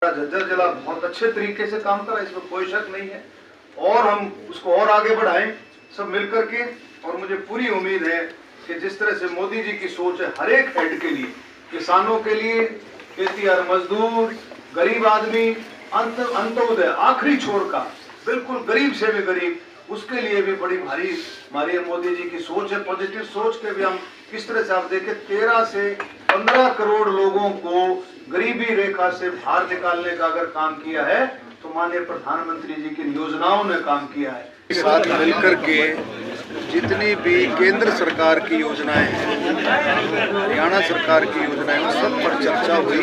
झज्जर जिला बहुत अच्छे तरीके से काम कर रहा है, इसमें कोई शक नहीं है और हम उसको और आगे बढ़ाएं सब मिलकर के। और मुझे पूरी उम्मीद है कि जिस तरह से मोदी जी की सोच है हर एक हेड के लिए, किसानों के लिए, खेतीहर मजदूर, गरीब आदमी, अंत्योदय आखिरी छोर का, बिल्कुल गरीब से भी गरीब, उसके लिए भी बड़ी भारी हमारी मोदी जी की सोच है। पॉजिटिव सोच के भी हम किस तरह से, आप देखें 13 से 15 करोड़ लोगों को गरीबी रेखा से बाहर निकालने का अगर काम किया है तो माननीय प्रधानमंत्री जी की योजनाओं ने काम किया है। साथ मिलकर के जितनी भी केंद्र सरकार की योजनाएं हैं, हरियाणा सरकार की योजनाएं, उन सब पर चर्चा हुई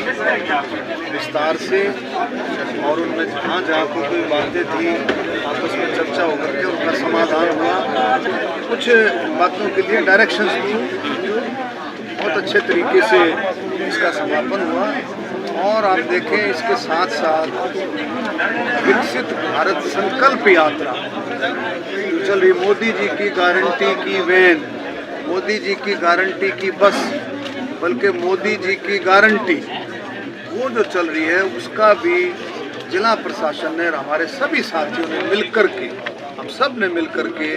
विस्तार से और उनमें जहाँ जहाँ कोई बातें थी आपस में चर्चा होकर के उनका समाधान हुआ। कुछ बातों के लिए डायरेक्शंस दी, बहुत अच्छे तरीके से इसका समापन हुआ। और आप देखें इसके साथ साथ विकसित भारत संकल्प यात्रा जो चल रही, मोदी जी की गारंटी की वैन, मोदी जी की गारंटी की बस, बल्कि मोदी जी की गारंटी वो जो चल रही है, उसका भी जिला प्रशासन ने, हमारे सभी साथियों ने मिलकर के, हम सब ने मिलकर के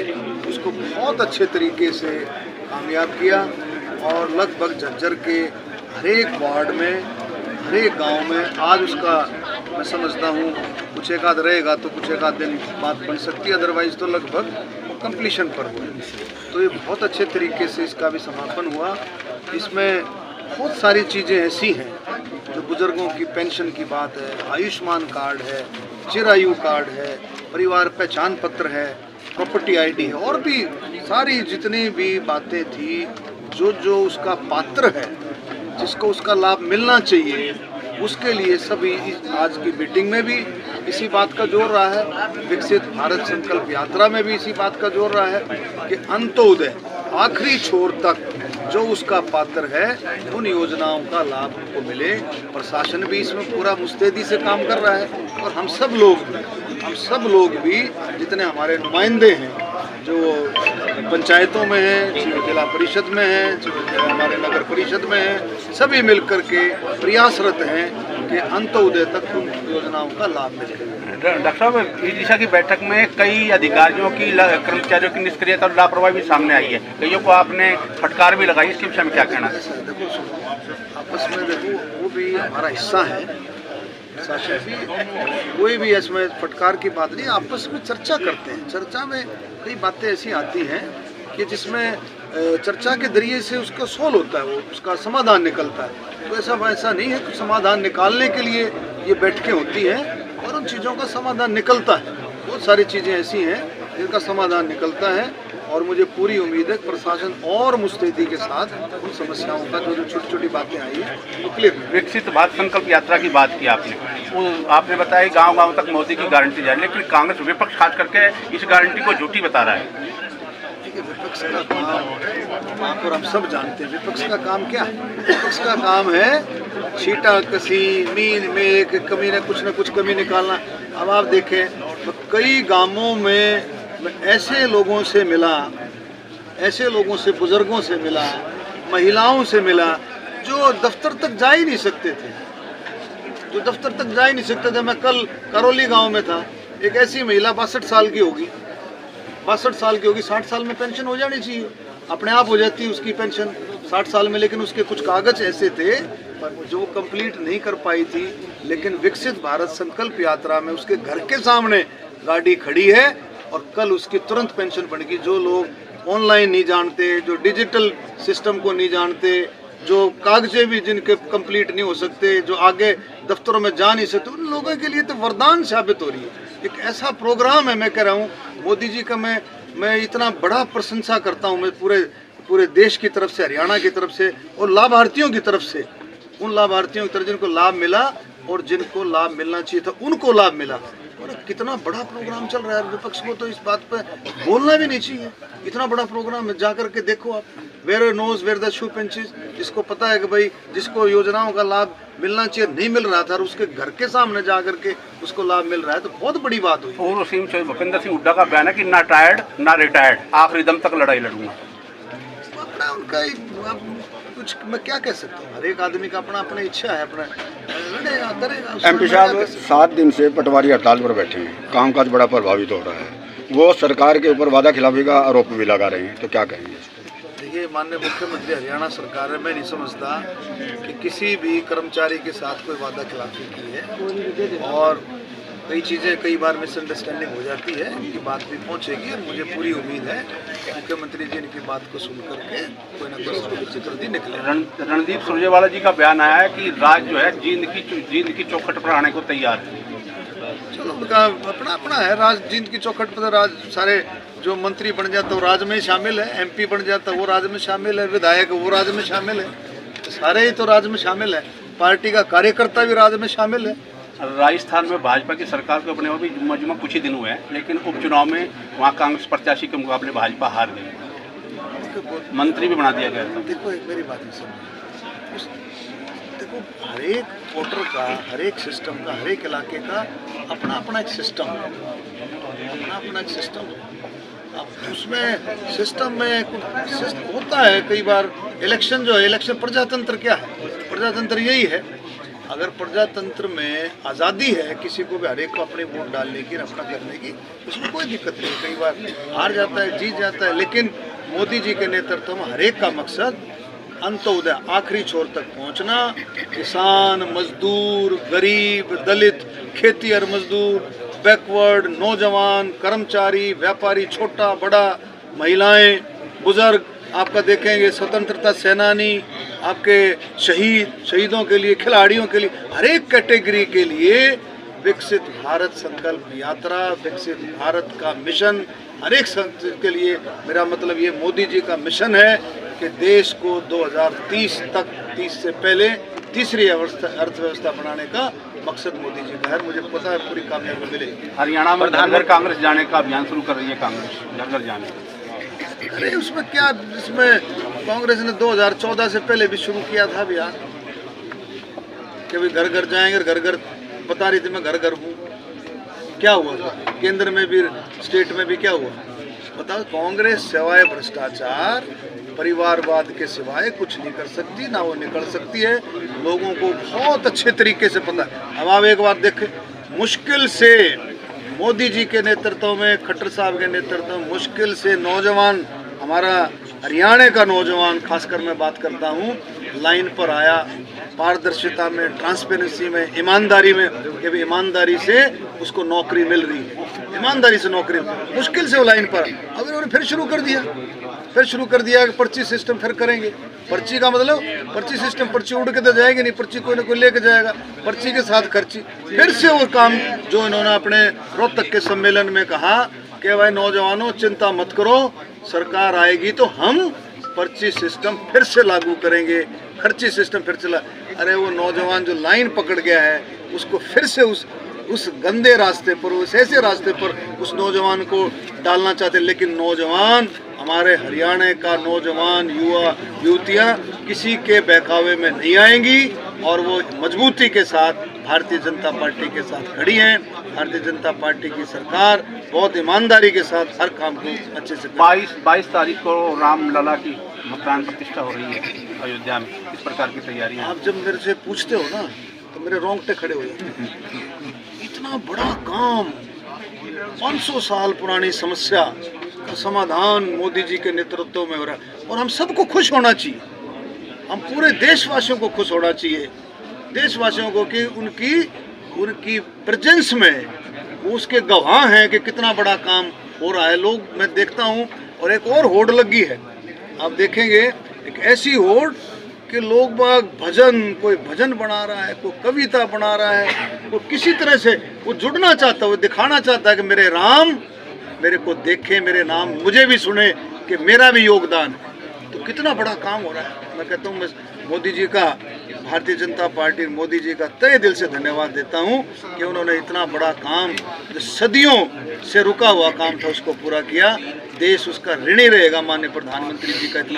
उसको बहुत अच्छे तरीके से कामयाब किया। और लगभग झज्जर के हर एक वार्ड में, हर एक गांव में आज उसका मैं समझता हूँ कुछ एक आध रहेगा तो कुछ एक आध दिन बात बन सकती है, अदरवाइज तो लगभग कंप्लीशन पर हुआ। तो ये बहुत अच्छे तरीके से इसका भी समापन हुआ। इसमें बहुत सारी चीज़ें ऐसी हैं जो बुजुर्गों की पेंशन की बात है, आयुष्मान कार्ड है, चिरायु कार्ड है, परिवार पहचान पत्र है, प्रॉपर्टी आईडी है, और भी सारी जितनी भी बातें थी, जो उसका पात्र है, जिसको उसका लाभ मिलना चाहिए, उसके लिए सभी आज की मीटिंग में भी इसी बात का जोर रहा है, विकसित भारत संकल्प यात्रा में भी इसी बात का जोर रहा है कि अंत्योदय आखिरी छोर तक जो उसका पात्र है उन योजनाओं का लाभ उनको मिले। प्रशासन भी इसमें पूरा मुस्तैदी से काम कर रहा है और हम सब लोग भी जितने हमारे नुमाइंदे हैं, जो पंचायतों में हैं, जिला परिषद में हैं, हमारे नगर परिषद में हैं, सभी मिलकर के प्रयासरत हैं कि अंत्योदय तक उन योजनाओं का लाभ मिले। डॉक्टर साहब, इस दिशा की बैठक में कई अधिकारियों की, कर्मचारियों की निष्क्रियता और लापरवाही भी सामने आई है, कईयों को आपने फटकार भी लगाई, इसके विषय में क्या कहना है? देखो आपस में देखो, वो भी हमारा हिस्सा है, कोई भी इसमें फटकार की बात नहीं, आपस में चर्चा करते हैं। चर्चा में कई बातें ऐसी आती हैं कि जिसमें चर्चा के जरिए से उसका सोल्व होता है, वो उसका समाधान निकलता है। तो ऐसा नहीं है कि समाधान निकालने के लिए ये बैठकें होती हैं और उन चीज़ों का समाधान निकलता है। बहुत सारी चीज़ें ऐसी हैं जिनका समाधान निकलता है और मुझे पूरी उम्मीद है प्रशासन और मुस्तैदी के साथ उन समस्याओं का जो छोटी छोटी बातें आई हैं वो क्लियर। विकसित भारत संकल्प यात्रा की बात की आपने बताया गांव-गांव तक मोदी की गारंटी जाए, लेकिन कांग्रेस विपक्ष खास करके इस गारंटी को झूठी बता रहा है। देखिए, विपक्ष का काम, और हम सब जानते हैं विपक्ष का काम क्या है। विपक्ष का काम है छीटा कसी, मीन में एक कमी न कुछ कमी निकालना। अब आप देखें तो कई गांवों में ऐसे लोगों से मिला, ऐसे लोगों से, बुजुर्गों से मिला, महिलाओं से मिला जो दफ्तर तक जा ही नहीं सकते थे, जो दफ्तर तक जा ही नहीं सकते थे। मैं कल करौली गांव में था, एक ऐसी महिला 62 साल की होगी, 60 साल में पेंशन हो जानी चाहिए, अपने आप हो जाती है उसकी पेंशन 60 साल में, लेकिन उसके कुछ कागज ऐसे थे जो कंप्लीट नहीं कर पाई थी। लेकिन विकसित भारत संकल्प यात्रा में उसके घर के सामने गाड़ी खड़ी है और कल उसकी तुरंत पेंशन बन गई। जो लोग ऑनलाइन नहीं जानते, जो डिजिटल सिस्टम को नहीं जानते, जो कागजें भी जिनके कंप्लीट नहीं हो सकते, जो आगे दफ्तरों में जा नहीं सकते, उन लोगों के लिए तो वरदान साबित हो रही है। एक ऐसा प्रोग्राम है, मैं कह रहा हूँ मोदी जी का मैं इतना बड़ा प्रशंसा करता हूँ, मैं पूरे देश की तरफ से, हरियाणा की तरफ से और लाभार्थियों की तरफ से, उन लाभार्थियों की तरफ जिनको लाभ मिला और जिनको लाभ मिलना चाहिए था उनको लाभ मिला। और कितना बड़ा प्रोग्राम चल रहा है, विपक्ष को तो इस बात पे बोलना भी नहीं चाहिए। इतना बड़ा प्रोग्राम है, जा करके देखो आप, where knows where the shoe pinches, जिसको पता है कि भाई जिसको योजनाओं का लाभ मिलना चाहिए नहीं मिल रहा था और उसके घर के सामने जा करके उसको लाभ मिल रहा है, तो बहुत बड़ी बात हुई। पूर्व सीएम भूपेंद्र सिंह हुड्डा का बयान है कि ना टायर्ड ना रिटायर्ड, आखिरी दम तक लड़ाई लड़ूंगा। उनका कुछ मैं क्या कह सकता हूँ, हर एक आदमी का अपना अपना इच्छा है, अपना लड़ेगा करेगा। MP साहब 7 दिन से पटवारी हड़ताल पर बैठे हैं, कामकाज बड़ा प्रभावित हो रहा है, वो सरकार के ऊपर वादा खिलाफी का आरोप भी लगा रहे हैं, तो क्या कहेंगे? देखिए, माननीय मुख्यमंत्री हरियाणा सरकार है, मैं नहीं समझता कि किसी भी कर्मचारी के साथ कोई वादा खिलाफी की है, और कई चीज़ें कई बार मिसअंडरस्टैंडिंग हो जाती है, इनकी बात भी पहुंचेगी और मुझे पूरी उम्मीद है कि मुख्यमंत्री जी इनकी बात को सुन करके कोई ना कोई जल्दी निकले। रणदीप सुरजेवाला जी का बयान आया है कि राज जो है जींद की चौखट पर आने को तैयार है। चलो, उनका अपना अपना है, राज जींद की चौखट पर राज, सारे जो मंत्री बन जाता वो राज में ही शामिल है, MP बन जाता वो राज में शामिल है, विधायक वो राज में शामिल है, तो सारे ही तो राज में शामिल है, पार्टी का कार्यकर्ता भी राज में शामिल है। राजस्थान में भाजपा की सरकार को अपने भी जुम्मा कुछ ही दिन हुए हैं, लेकिन उपचुनाव में वहाँ कांग्रेस प्रत्याशी के मुकाबले भाजपा हार गई, मंत्री भी बना दिया गया था। देखो, एक मेरी बात समझो, देखो, हर एक वोटर का, हर एक सिस्टम का, हर एक इलाके का अपना अपना एक सिस्टम है, अपना अपना एक सिस्टम है। अब उसमें सिस्टम में कुछ होता है, कई बार इलेक्शन जो है, इलेक्शन प्रजातंत्र क्या है? प्रजातंत्र यही है, अगर प्रजातंत्र में आज़ादी है किसी को भी, हर एक को अपने वोट डालने की, अपना करने की, उसमें कोई दिक्कत नहीं। कई बार हार जाता है, जीत जाता है, लेकिन मोदी जी के नेतृत्व में हर एक का मकसद अंत्योदय, आखिरी छोर तक पहुंचना, किसान, मजदूर, गरीब, दलित, खेती और मजदूर, बैकवर्ड, नौजवान, कर्मचारी, व्यापारी, छोटा बड़ा, महिलाएं, बुजुर्ग, आपका देखेंगे स्वतंत्रता सेनानी, आपके शहीदों के लिए, खिलाड़ियों के लिए, हर एक कैटेगरी के लिए विकसित भारत संकल्प यात्रा, विकसित भारत का मिशन, हर एक के लिए मेरा मतलब ये मोदी जी का मिशन है कि देश को 2030 तक, 30 से पहले तीसरी अर्थव्यवस्था बनाने का मकसद मोदी जी का है। मुझे पता है पूरी कामयाबी मिलेगी। हरियाणा में घर घर कांग्रेस जाने का अभियान शुरू कर रही है कांग्रेस, घर घर जाने। अरे उसमें क्या, इसमें कांग्रेस ने 2014 से पहले भी शुरू किया था अभियान कि भाई घर घर जाएंगे, घर घर बता रही थी मैं घर घर हूँ। क्या हुआ? केंद्र में भी, स्टेट में भी क्या हुआ बताओ? कांग्रेस सिवाय भ्रष्टाचार, परिवारवाद के सिवाय कुछ नहीं कर सकती, ना वो निकल सकती है। लोगों को बहुत अच्छे तरीके से पता है। अब आप एक बार देखें, मुश्किल से मोदी जी के नेतृत्व में, खट्टर साहब के नेतृत्व में, मुश्किल से नौजवान, हमारा हरियाणा का नौजवान खासकर मैं बात करता हूँ, लाइन पर आया, पारदर्शिता में, ट्रांसपेरेंसी में, ईमानदारी में, कि भी ईमानदारी से उसको नौकरी मिल रही है, ईमानदारी से नौकरी, मुश्किल से वो लाइन पर। अब इन्होंने फिर शुरू कर दिया कि पर्ची सिस्टम फिर करेंगे। पर्ची का मतलब, पर्ची सिस्टम, पर्ची उड़ के तो जाएगी नहीं, पर्ची कोई ना कोई लेके जाएगा, पर्ची के साथ खर्ची। फिर से वो काम जो इन्होंने अपने रोहतक के सम्मेलन में कहा कि भाई नौजवानों चिंता मत करो, सरकार आएगी तो हम पर्ची सिस्टम फिर से लागू करेंगे, खर्ची सिस्टम फिर से अरे वो नौजवान जो लाइन पकड़ गया है उसको फिर से उस गंदे रास्ते पर, उस ऐसे रास्ते पर उस नौजवान को डालना चाहते। लेकिन नौजवान, हमारे हरियाणा का नौजवान, युवा युवतियाँ किसी के बहकावे में नहीं आएंगी और वो मजबूती के साथ भारतीय जनता पार्टी के साथ खड़ी हैं। भारतीय जनता पार्टी की सरकार बहुत ईमानदारी के साथ हर काम को अच्छे से 22 तारीख को रामलला की प्राण प्रतिष्ठा हो रही है अयोध्या में, इस प्रकार की तैयारियां। आप जब मेरे से पूछते हो ना तो मेरे रोंगटे खड़े हो जाते हैं। इतना बड़ा काम, 500 साल पुरानी समस्या का समाधान मोदी जी के नेतृत्व में हो रहा है और हम सबको खुश होना चाहिए। हम पूरे देशवासियों को खुश होना चाहिए, देशवासियों को, कि उनकी प्रेजेंस में वो उसके गवाह हैं कि कितना बड़ा काम हो रहा है। लोग, मैं देखता हूँ, और एक और होड़ लगी है, आप देखेंगे, एक ऐसी होड़ कि लोग बाग भजन, कोई भजन बना रहा है, कोई कविता बना रहा है, वो किसी तरह से वो जुड़ना चाहता है, वो दिखाना चाहता है कि मेरे राम मेरे को देखे, मेरे नाम मुझे भी सुने, कि मेरा भी योगदान है। तो कितना बड़ा काम हो रहा है। मैं कहता हूँ, मैं मोदी जी का, भारतीय जनता पार्टी, मोदी जी का तहे दिल से धन्यवाद देता हूँ कि उन्होंने इतना बड़ा काम, जो सदियों से रुका हुआ काम था, उसको पूरा किया। देश उसका ऋणी रहेगा माननीय प्रधानमंत्री जी का इतना